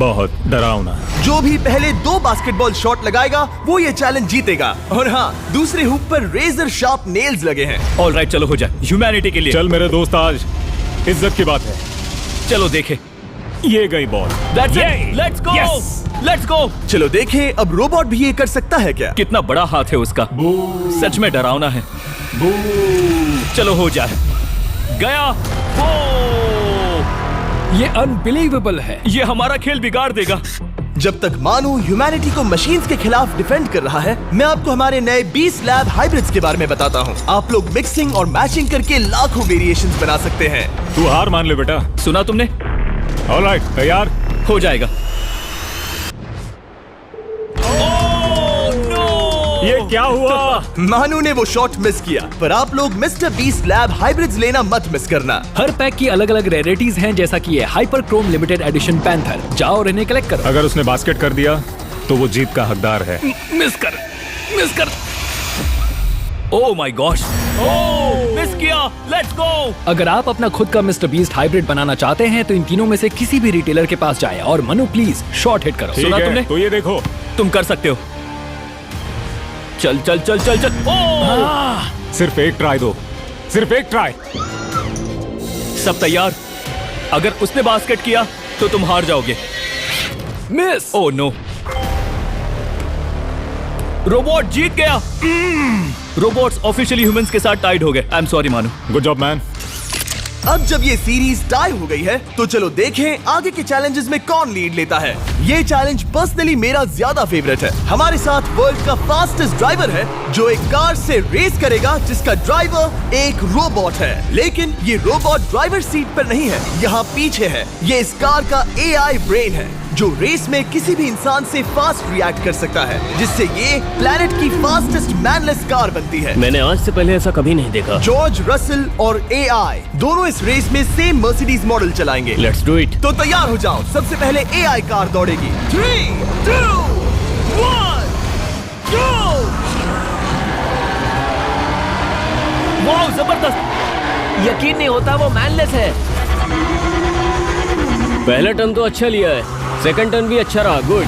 बहुत डरावना। जो भी पहले 2 बास्केटबॉल शॉट लगाएगा वो ये चैलेंज जीतेगा। और हाँ, दूसरे हुक पर रेजर शार्प नेल्स लगे हैं। ऑलराइट, चलो हो जाए ह्यूमैनिटी के लिए। चल मेरे दोस्त, आज इज्जत की बात है। चलो देखे। ये गई ball. That's it. Let's go. Let's go. चलो देखें अब रोबोट भी ये कर सकता है क्या? कितना बड़ा हाथ है उसका। सच में डरावना है। चलो हो जाए। गया। ये अनबिलीवेबल है। ये हमारा खेल बिगाड़ देगा। जब तक मानू ह्यूमैनिटी को मशीन्स के खिलाफ डिफेंड कर रहा है, मैं आपको हमारे नए 20 लैब हाइब्रिड्स के बारे में बताता हूँ। आप लोग मिक्सिंग और मैचिंग करके लाखों वेरिएशंस बना सकते हैं। तू हार मान ले बेटा। सुना तुमने? ऑलराइट, तैयार? हो जाएगा। ये क्या हुआ? मानू ने वो शॉट मिस किया, पर आप लोग मिस्टर बीस्ट लैब हाइब्रिड्स लेना मत मिस करना। हर पैक की अलग अलग रेयरिटीज हैं, जैसा कि ये hyper Chrome limited edition panther. जाओ और इन्हें कलेक्ट करो। अगर उसने बास्केट कर दिया तो वो जीत का हकदार है। मिस कर। ओह माय गॉश, मिस किया। Let's go. अगर आप अपना खुद का मिस्टर बीस्ट हाइब्रिड बनाना चाहते हैं तो इन तीनों में से किसी भी रिटेलर के पास जाएं और मनु प्लीज शॉट हिट करो। ठीक सुना है, तुमने? तो ये देखो। तुम कर सकते हो। चल। सिर्फ एक ट्राई दो, सिर्फ एक ट्राई। सब तैयार? अगर उसने बास्केट किया तो तुम हार जाओगे। मिस। ओह नो, रोबोट जीत गया। रोबोट्स ऑफिशियली ह्यूमंस के साथ टाइड हो गए। आई एम सॉरी मानू। Good job man. अब जब ये सीरीज टाई हो गई है तो चलो देखें आगे के चैलेंजेस में कौन लीड लेता है। ये चैलेंज पर्सनली मेरा ज्यादा फेवरेट है। हमारे साथ वर्ल्ड का फास्टेस्ट ड्राइवर है जो एक कार से रेस करेगा जिसका ड्राइवर एक रोबोट है। लेकिन ये रोबोट ड्राइवर सीट पर नहीं है, यहाँ पीछे है। ये इस कार का AI ब्रेन है जो रेस में किसी भी इंसान से फास्ट रिएक्ट कर सकता है, जिससे ये प्लेनेट की फास्टेस्ट मैनलेस कार बनती है। मैंने आज से पहले ऐसा कभी नहीं देखा। जॉर्ज रसल और AI दोनों इस रेस में सेम मर्सिडीज मॉडल चलाएंगे। Let's do it. तो तैयार हो जाओ। सबसे पहले AI कार दौड़ेगी। 3, 2, 1, go! वाह, जबरदस्त। यकीन नहीं होता वो मैनलेस है। पहला टर्न तो अच्छा लिया है, सेकंड टर्न भी अच्छा रहा। गुड।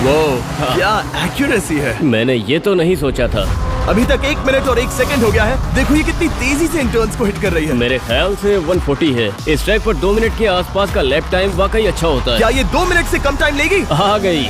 वो क्या एक्यूरेसी है। मैंने ये तो नहीं सोचा था। अभी तक 1 मिनट और 1 सेकंड हो गया है। देखो ये कितनी तेजी से इन टर्न्स को हिट कर रही है। मेरे ख्याल से 140 है। इस ट्रैक पर 2 मिनट के आसपास का लैप टाइम वाकई अच्छा होता है। क्या ये 2 मिनट से कम टाइम लेगी? आ गई।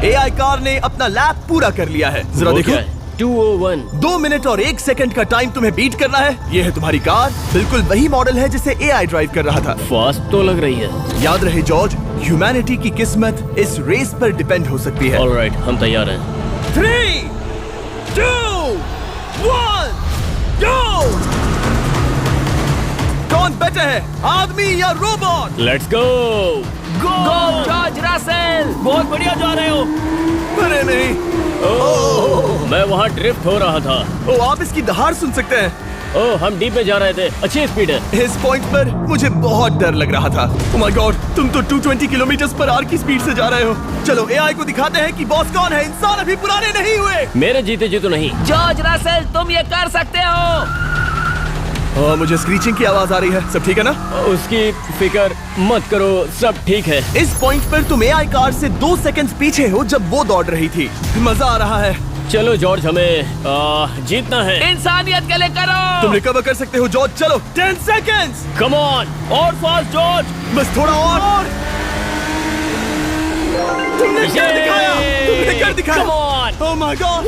AI कार ने अपना लैप पूरा कर लिया है। जरा देखो। 201। 2 मिनट और 1 सेकंड का टाइम तुम्हें बीट करना है। ये है तुम्हारी कार। बिल्कुल वही मॉडल है जिसे AI ड्राइव कर रहा था। फास्ट तो लग रही है। याद रहे जॉर्ज, ह्यूमैनिटी की किस्मत इस रेस पर डिपेंड हो सकती है। ऑलराइट, हम तैयार हैं। 3, 2, 1, go! कौन बेटर है, आदमी या robot? Let's go. Go George Russell, बहुत बढ़िया जा रहे हो। अरे नहीं। मैं वहाँ ड्रिफ्ट हो रहा था। आप इसकी दहाड़ सुन सकते हैं। हम डीप में जा रहे थे। अच्छी स्पीड है। इस पॉइंट पर मुझे बहुत डर लग रहा था। ओह माय गॉड, तुम तो 220 किलोमीटर पर आवर की स्पीड से जा रहे हो। चलो AI को दिखाते हैं कि बॉस कौन है। इंसान अभी पुराने नहीं हुए। मेरे जीते जी तो नहीं। जॉर्ज रसेल, तुम ये कर सकते हो। मुझे स्क्रीचिंग की आवाज आ रही है। सब ठीक है ना? उसकी फिक्र मत करो, सब ठीक है। इस पॉइंट पर तुम AI कार से 2 सेकंड पीछे हो जब वो दौड़ रही थी। मजा आ रहा है। चलो जॉर्ज, हमें जीतना है। इंसानियत के लिए करो। तुम रिकवर कर सकते हो जॉर्ज। चलो 10 सेकंड्स। Come on. और फास्ट जॉर्ज। बस थोड़ा और। तुमने क्या दिखाया? तुमने कर दिखाया। Come on. Oh my God.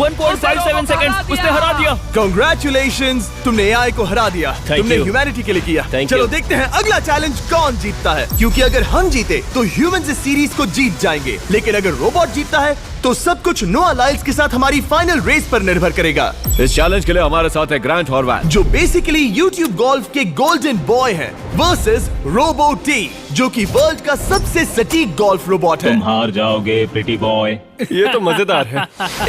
1.57 seconds उसने हरा दिया। Congratulations, तुमने AI को हरा दिया। तुमने you. ह्यूमैनिटी के लिए किया। Thank चलो you. देखते हैं अगला चैलेंज कौन जीतता है। क्योंकि अगर हम जीते तो ह्यूमंस इस सीरीज को जीत जाएंगे, लेकिन अगर रोबोट जीतता है तो सब कुछ नोआ लाइल्स के साथ हमारी फाइनल रेस पर निर्भर करेगा। इस चैलेंज के लिए हमारे साथ है ग्रांट हॉर्वैट, जो बेसिकली YouTube गोल्फ के गोल्डन बॉय हैं, वर्सेस रोबो टी, जो कि वर्ल्ड का सबसे सटीक गोल्फ रोबोट है। तुम हार जाओगे प्रिटी बॉय। ये तो मजेदार है।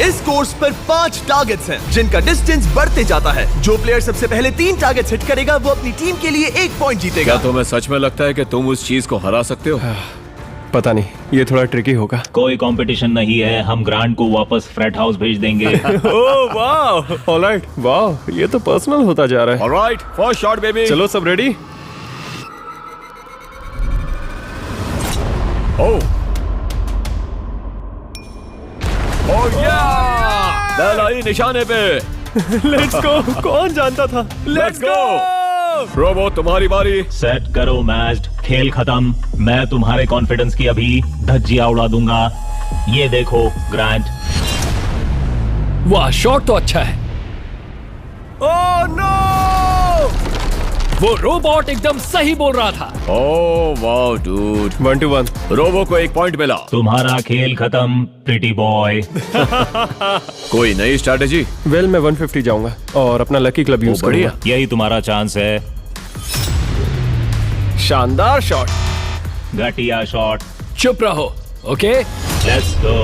इस कोर्स पर 5 टारगेट्स हैं, जिनका डिस्टेंस बढ़ते जाता है। जो प्लेयर सबसे पहले 3 टारगेट्स हिट करेगा वो अपनी टीम के लिए 1 पॉइंट जीतेगा। क्या तुम्हें सच में लगता है कि तुम उस चीज को हरा सकते हो? पता नहीं, ये थोड़ा ट्रिकी होगा। कोई कंपटीशन नहीं है, हम ग्रांट को वापस फ्रेट हाउस भेज देंगे। ओह वाह, ऑलराइट, वाह, ये तो पर्सनल होता जा रहा है। Alright, first shot baby. चलो सब रेडी? बैल आई निशाने पे। Let's go. कौन जानता था? Let's go. रोबो तुम्हारी बारी। सेट करो मैच, खेल खत्म। मैं तुम्हारे कॉन्फिडेंस की अभी धज्जियां उड़ा दूंगा। ये देखो ग्रांट। वाह, शॉट तो अच्छा है। Oh no! वो रोबोट एकदम सही बोल रहा था। ओह वाह डूड। 1-1। रोबो को 1 पॉइंट मिला। तुम्हारा खेल खत्म प्रिटी बॉय। कोई नई स्ट्रैटेजी? वेल मैं 150 जाऊंगा और अपना लकी क्लब यूज बढ़िया। करूंगा। यही तुम्हारा चांस है। शानदार शॉट। घटिया शॉट। चुप रहो, okay? Let's go.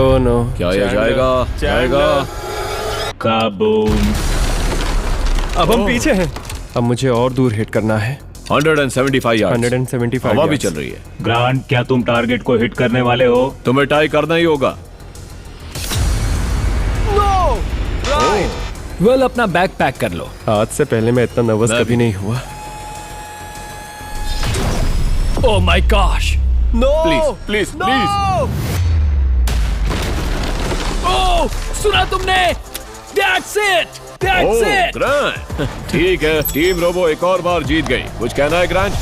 Oh no. क्या ये जाएगा? काबूम। अब हम पीछे हैं। अब मुझे और दूर हिट करना है। 175 यार्ड्स। 175 हवा भी yards। चल रही है। ग्रांट, क्या तुम टारगेट को हिट करने वाले हो? तुम्हें टाई करना ही होगा। वेल, अपना बैग पैक कर लो। आज से पहले मैं इतना नर्वस मैं कभी नहीं हुआ। Oh my gosh. प्लीज। ओह, सुना तुमने? That's it. ग्रांट। ठीक है, टीम रोबो एक और बार जीत गई। कुछ कहना है ग्रांट?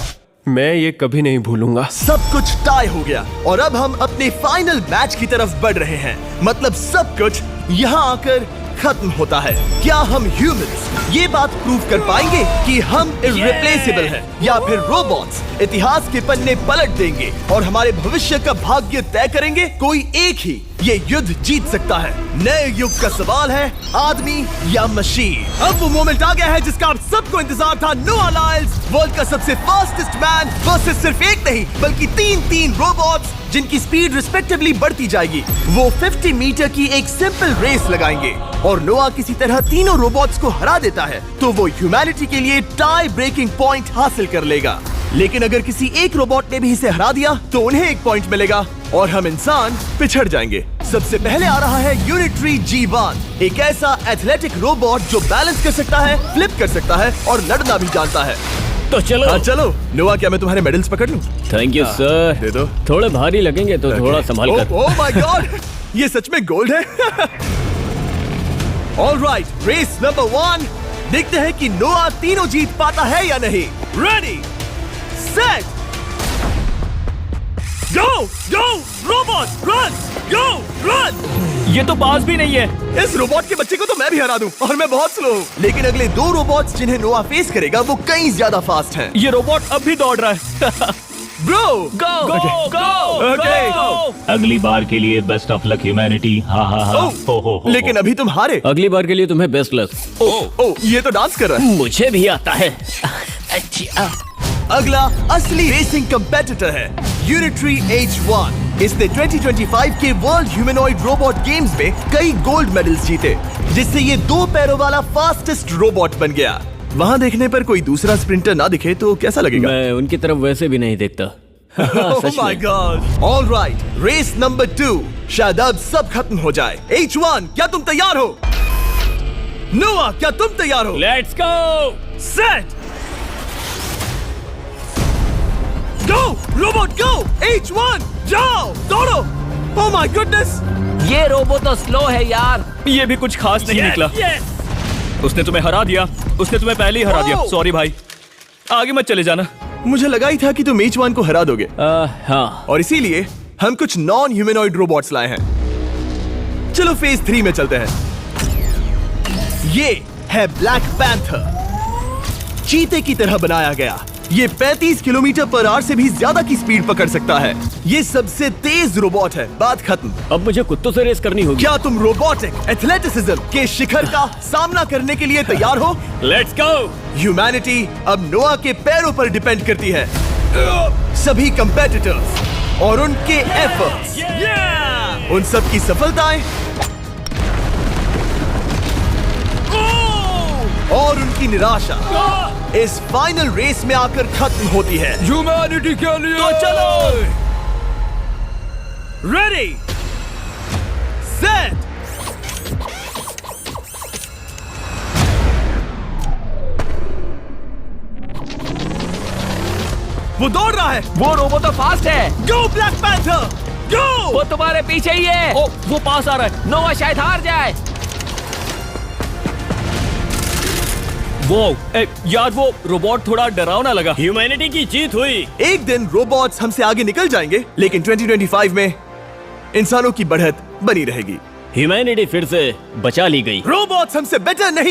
मैं ये कभी नहीं भूलूंगा। सब कुछ टाई हो गया और अब हम अपने फाइनल मैच की तरफ बढ़ रहे हैं। मतलब सब कुछ यहाँ आकर खत्म होता है। क्या हम ह्यूमंस ये बात प्रूव कर पाएंगे कि हम इररिप्लेसेबल हैं, या फिर रोबोट्स इतिहास के पन्ने पलट देंगे और हमारे भविष्य का भाग्य तय करेंगे? कोई एक ही ये युद्ध जीत सकता है। नए युग का सवाल है, आदमी या मशीन। अब वो मोमेंट आ गया है जिसका आप सबको इंतजार था। नोआ लाइल्स, वर्ल्ड का सबसे फास्टेस्ट मैन वर्सेस सिर्फ एक नहीं बल्कि 3 रोबोट्स जिनकी स्पीड रिस्पेक्टिवली बढ़ती जाएगी। वो 50 मीटर की एक सिंपल रेस लगाएंगे और नोआ किसी तरह तीनों रोबोट्स को हरा देता है तो वो ह्यूमैनिटी के लिए टाई ब्रेकिंग पॉइंट हासिल कर लेगा। लेकिन अगर किसी एक रोबोट ने भी इसे हरा दिया तो उन्हें 1 पॉइंट मिलेगा और हम इंसान पिछड़ जाएंगे। सबसे पहले आ रहा है यूनिट्री G1, एक ऐसा एथलेटिक रोबोट जो बैलेंस कर सकता है, फ्लिप कर सकता है और लड़ना भी जानता है। तो चलो। हाँ चलो। नोआ, क्या मैं तुम्हारे मेडल्स पकड़ लूं? Thank you sir. दे दो। थोड़े भारी लगेंगे तो थोड़ा संभाल कर। ओह माय गॉड, ये सच में गोल्ड है। All right, race number 1। देखते हैं कि नोआ तीनों जीत पाता है या नहीं। रेडी, सेट, गो रोबोट, रन, गो रन। ये तो पास भी नहीं है। इस रोबोट के बच्चे को तो मैं भी हरा दूं और मैं बहुत स्लो हूं। लेकिन अगले 2 रोबोट्स जिन्हें नोआ फेस करेगा वो कहीं ज्यादा फास्ट हैं। ये रोबोट अब भी दौड़ रहा है। ब्रो, गो। अगली बार के लिए बेस्ट ऑफ लक ह्यूमैनिटी। हाँ। हो। लेकिन अभी तुम हारे। अगली बार के लिए तुम्हें बेस्ट लक। ओ, ये तो डांस कर रहा है। मुझे भी आता है। अगला असली रेसिंग कंपेटिटर है यूनिट्री H1। इसने 2025 के वर्ल्ड ह्यूमनॉइड रोबोट गेम्स में कई गोल्ड मेडल्स जीते, जिससे ये 2 पैरों वाला फास्टेस्ट रोबोट बन गया। वहाँ देखने पर कोई दूसरा स्प्रिंटर ना दिखे तो कैसा लगेगा? मैं उनकी तरफ वैसे भी नहीं देखता। Oh my God! All right, race number 2। शायद अब सब खत्म हो जाए। H1, क्या तुम तैयार हो? नोआ, क्या तुम तैयार हो? Let's go. Set, go robot go. H1, जाओ, दौड़ो। Oh my goodness! ये रोबो तो स्लो है यार। ये भी कुछ खास नहीं निकला। उसने तुम्हें हरा दिया। उसने तुम्हें पहले ही हरा दिया। सॉरी भाई, आगे मत चले जाना। मुझे लगा ही था कि तुम H1 को हरा दोगे हाँ। और इसीलिए हम कुछ नॉन ह्यूमनॉइड रोबोट्स लाए हैं। चलो फेज 3 में चलते हैं। ये है ब्लैक पैंथर, चीते की तरह बनाया गया। ये 35 किलोमीटर पर आवर से भी ज्यादा की स्पीड पकड़ सकता है। ये सबसे तेज रोबोट है। बात खत्म। अब मुझे कुत्तों से रेस करनी होगी। क्या तुम रोबोटिक एथलेटिसिज्म के शिखर का सामना करने के लिए तैयार हो? Let's go. ह्यूमैनिटी अब नोआ के पैरों पर डिपेंड करती है। सभी कंपेटिटर्स और उनके एफर्ट्स, उन सब की सफलताएं और उनकी निराशा इस फाइनल रेस में आकर खत्म होती है। ह्यूमैनिटी के लिए तो चलो। रेडी, सेट, वो दौड़ रहा है। वो रोबो तो फास्ट है। गो ब्लैक पैंथर, गो। वो तुम्हारे पीछे ही है। ओ, वो पास आ रहा है। नोवा शायद हार जाए। वो यार वो रोबोट थोड़ा डरावना लगा। ह्यूमैनिटी की जीत हुई। एक दिन रोबोट्स हमसे आगे निकल जाएंगे, लेकिन 2025 में इंसानों की बढ़त बनी रहेगी। ह्यूमैनिटी फिर से बचा ली गई। रोबोट्स हमसे बेटर नहीं